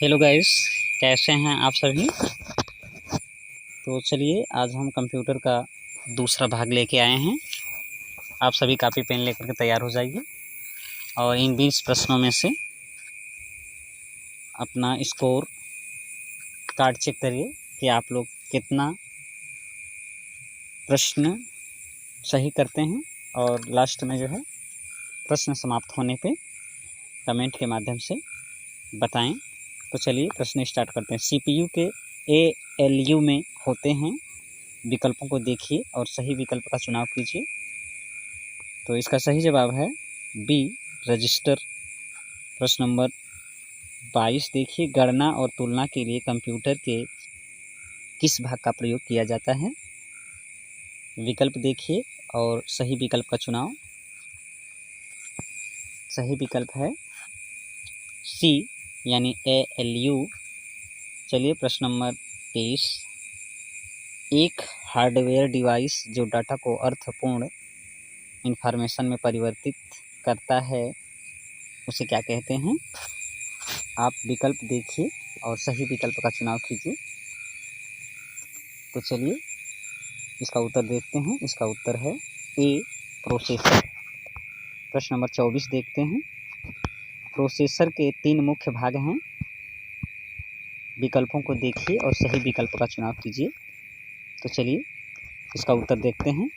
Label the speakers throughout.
Speaker 1: Hello guys, कैसे हैं आप सभी। तो चलिए आज हम कंप्यूटर का दूसरा भाग लेके आए हैं। आप सभी कापी पेन लेकर के तैयार हो जाइए और इन 20 प्रश्नों में से अपना स्कोर कार्ड चेक करिए कि आप लोग कितना प्रश्न सही करते हैं और लास्ट में जो है प्रश्न समाप्त होने पे कमेंट के माध्यम से बताएं। तो चलिए प्रश्न स्टार्ट करते हैं। सीपीयू के ALU में होते हैं, विकल्पों को देखिए और सही विकल्प का चुनाव कीजिए। तो इसका सही जवाब है बी, रजिस्टर। प्रश्न नंबर 22 देखिए, गणना और तुलना के लिए कंप्यूटर के किस भाग का प्रयोग किया जाता है। विकल्प देखिए और सही विकल्प का चुनाव। सही विकल्प है सी यानी ALU। चलिए प्रश्न नंबर 23, एक हार्डवेयर डिवाइस जो डाटा को अर्थपूर्ण इंफॉर्मेशन में परिवर्तित करता है उसे क्या कहते हैं। आप विकल्प देखिए और सही विकल्प का चुनाव कीजिए। तो चलिए इसका उत्तर देखते हैं। इसका उत्तर है ए, प्रोसेसर। प्रश्न नंबर 24 देखते हैं। प्रोसेसर के 3 मुख्य भाग हैं, विकल्पों को देखिए और सही विकल्प का चुनाव कीजिए। तो चलिए इसका उत्तर देखते हैं।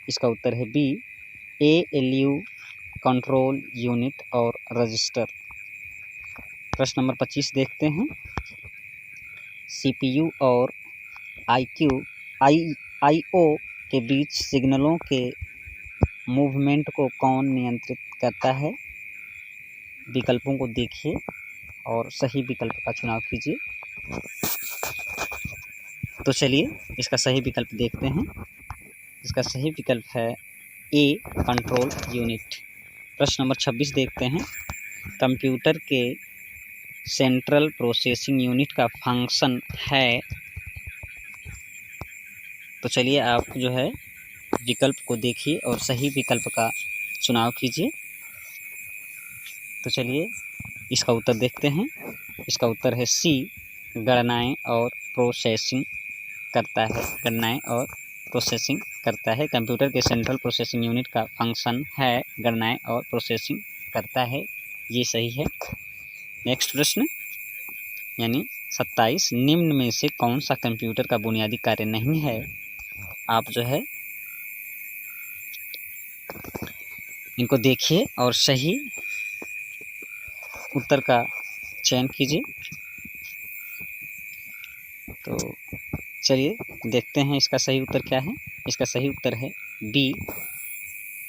Speaker 1: इसका उत्तर है बी, ALU, कंट्रोल यूनिट और रजिस्टर। प्रश्न नंबर 25 देखते हैं। CPU और IO के बीच सिग्नलों के मूवमेंट को कौन नियंत्रित करता है। विकल्पों को देखिए और सही विकल्प का चुनाव कीजिए। तो चलिए इसका सही विकल्प देखते हैं। इसका सही विकल्प है ए, कंट्रोल यूनिट। प्रश्न नंबर 26 देखते हैं। कंप्यूटर के सेंट्रल प्रोसेसिंग यूनिट का फंक्शन है। तो चलिए आप जो है विकल्प को देखिए और सही विकल्प का चुनाव कीजिए। तो चलिए इसका उत्तर देखते हैं। इसका उत्तर है सी, गणनाएं और प्रोसेसिंग करता है। गणनाएं और प्रोसेसिंग करता है। कंप्यूटर के सेंट्रल प्रोसेसिंग यूनिट का फंक्शन है गणनाएं और प्रोसेसिंग करता है, ये सही है। नेक्स्ट प्रश्न यानी 27, निम्न में से कौन सा कंप्यूटर का बुनियादी कार्य नहीं है। आप जो है इनको देखिए और सही उत्तर का चयन कीजिए। तो चलिए देखते हैं इसका सही उत्तर क्या है। इसका सही उत्तर है बी,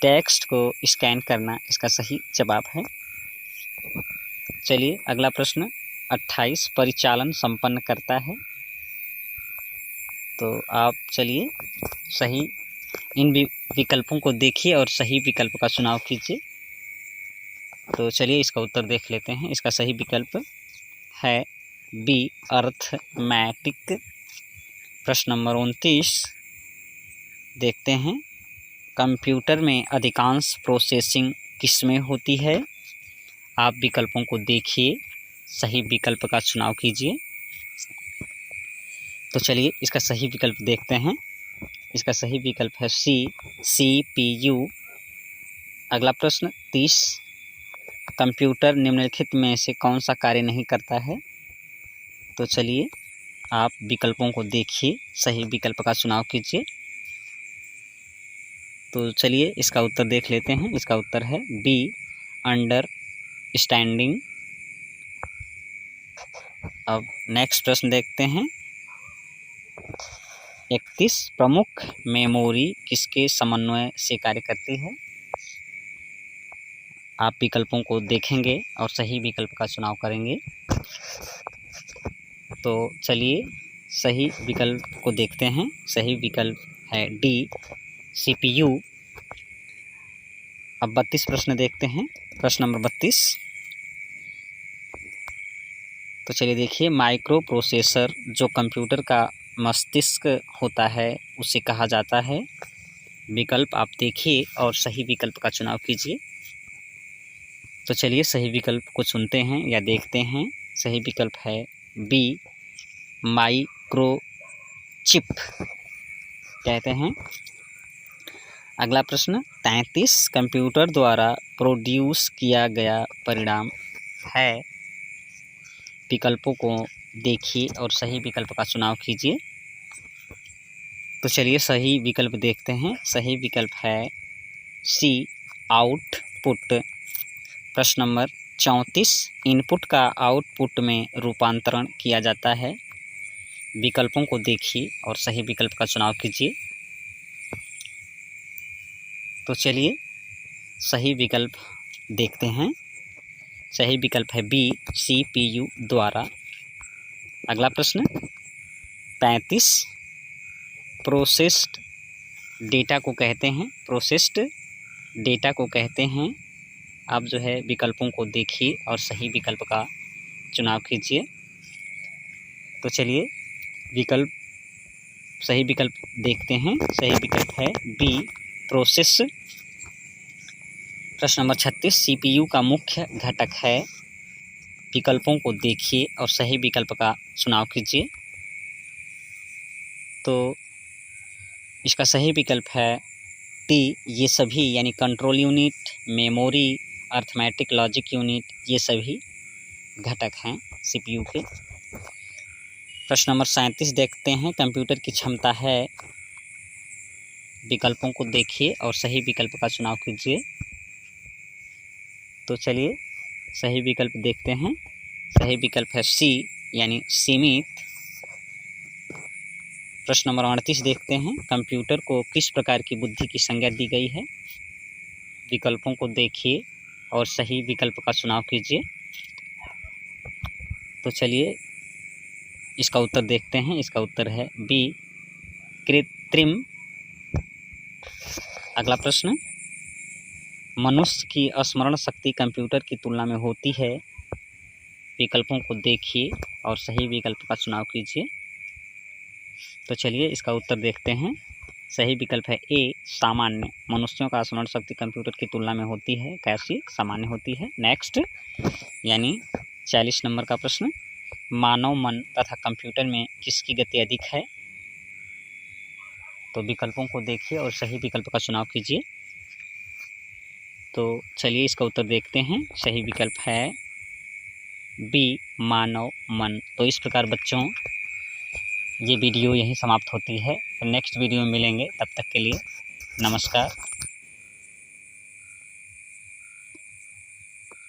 Speaker 1: टेक्स्ट को स्कैन करना इसका सही जवाब है। चलिए अगला प्रश्न 28, परिचालन संपन्न करता है। तो आप चलिए सही इन विकल्पों को देखिए और सही विकल्प का चुनाव कीजिए। तो चलिए इसका उत्तर देख लेते हैं। इसका सही विकल्प है बी, अर्थमैटिक। प्रश्न नंबर 29 देखते हैं। कंप्यूटर में अधिकांश प्रोसेसिंग किसमें होती है। आप विकल्पों को देखिए, सही विकल्प का चुनाव कीजिए। तो चलिए इसका सही विकल्प देखते हैं। इसका सही विकल्प है सी, CPU। अगला प्रश्न 30, कंप्यूटर निम्नलिखित में से कौन सा कार्य नहीं करता है। तो चलिए आप विकल्पों को देखिए, सही विकल्प का चुनाव कीजिए। तो चलिए इसका उत्तर देख लेते हैं। इसका उत्तर है बी, अंडरस्टैंडिंग। अब नेक्स्ट प्रश्न देखते हैं। 31, प्रमुख मेमोरी किसके समन्वय से कार्य करती है। आप विकल्पों को देखेंगे और सही विकल्प का चुनाव करेंगे। तो चलिए सही विकल्प को देखते हैं। सही विकल्प है डी, CPU। अब 32 प्रश्न देखते हैं। प्रश्न नंबर 32, तो चलिए देखिए, माइक्रो प्रोसेसर जो कंप्यूटर का मस्तिष्क होता है उसे कहा जाता है। विकल्प आप देखिए और सही विकल्प का चुनाव कीजिए। तो चलिए सही विकल्प को चुनते हैं या देखते हैं। सही विकल्प है बी माइक्रोचिप कहते हैं। अगला प्रश्न 33 कंप्यूटर द्वारा प्रोड्यूस किया गया परिणाम है। विकल्पों को देखिए और सही विकल्प का चुनाव कीजिए। तो चलिए सही विकल्प देखते हैं। सही विकल्प है सी आउटपुट। प्रश्न नंबर 34 इनपुट का आउटपुट में रूपांतरण किया जाता है। विकल्पों को देखिए और सही विकल्प का चुनाव कीजिए। तो चलिए सही विकल्प देखते हैं। सही विकल्प है बी CPU द्वारा। अगला प्रश्न 35 प्रोसेस्ड डेटा को कहते हैं। प्रोसेस्ड डेटा को कहते हैं। आप जो है विकल्पों को देखिए और सही विकल्प का चुनाव कीजिए। तो चलिए सही विकल्प देखते हैं। सही विकल्प है बी प्रोसेस। प्रश्न नंबर 36 CPU का मुख्य घटक है। विकल्पों को देखिए और सही विकल्प का चुनाव कीजिए। तो इसका सही विकल्प है टी ये सभी, यानी control unit, memory, arithmetic logic unit, ये सभी घटक हैं CPU के। प्रश्न नंबर 37 देखते हैं कंप्यूटर की क्षमता है। विकल्पों को देखिए और सही विकल्प का चुनाव कीजिए। तो चलिए सही विकल्प देखते हैं। सही विकल्प है सी यानी सीमित। प्रश्न नंबर 38 देखते हैं कंप्यूटर को किस प्रकार की बुद्धि की संज्ञा दी गई है। विकल्पों को देखिए और सही विकल्प का चुनाव कीजिए। तो चलिए इसका उत्तर देखते हैं। इसका उत्तर है बी कृत्रिम। अगला प्रश्न मनुष्य की स्मरण शक्ति कंप्यूटर की तुलना में होती है। विकल्पों को देखिए और सही विकल्प का चुनाव कीजिए। तो चलिए इसका उत्तर देखते हैं। सही विकल्प है ए सामान्य। मनुष्यों का स्मरण शक्ति कंप्यूटर की तुलना में होती है। कैसी? सामान्य होती है। नेक्स्ट यानी 40 नंबर का प्रश्न मानव मन तथा कंप्यूटर में किसकी गति अधिक है। तो विकल्पों को देखिए और सही विकल्प का चुनाव कीजिए। तो चलिए इसका उत्तर देखते हैं। सही विकल्प है बी मानव मन। तो इस प्रकार बच्चों ये वीडियो यहीं समाप्त होती है। नेक्स्ट वीडियो में मिलेंगे, तब तक के लिए नमस्कार।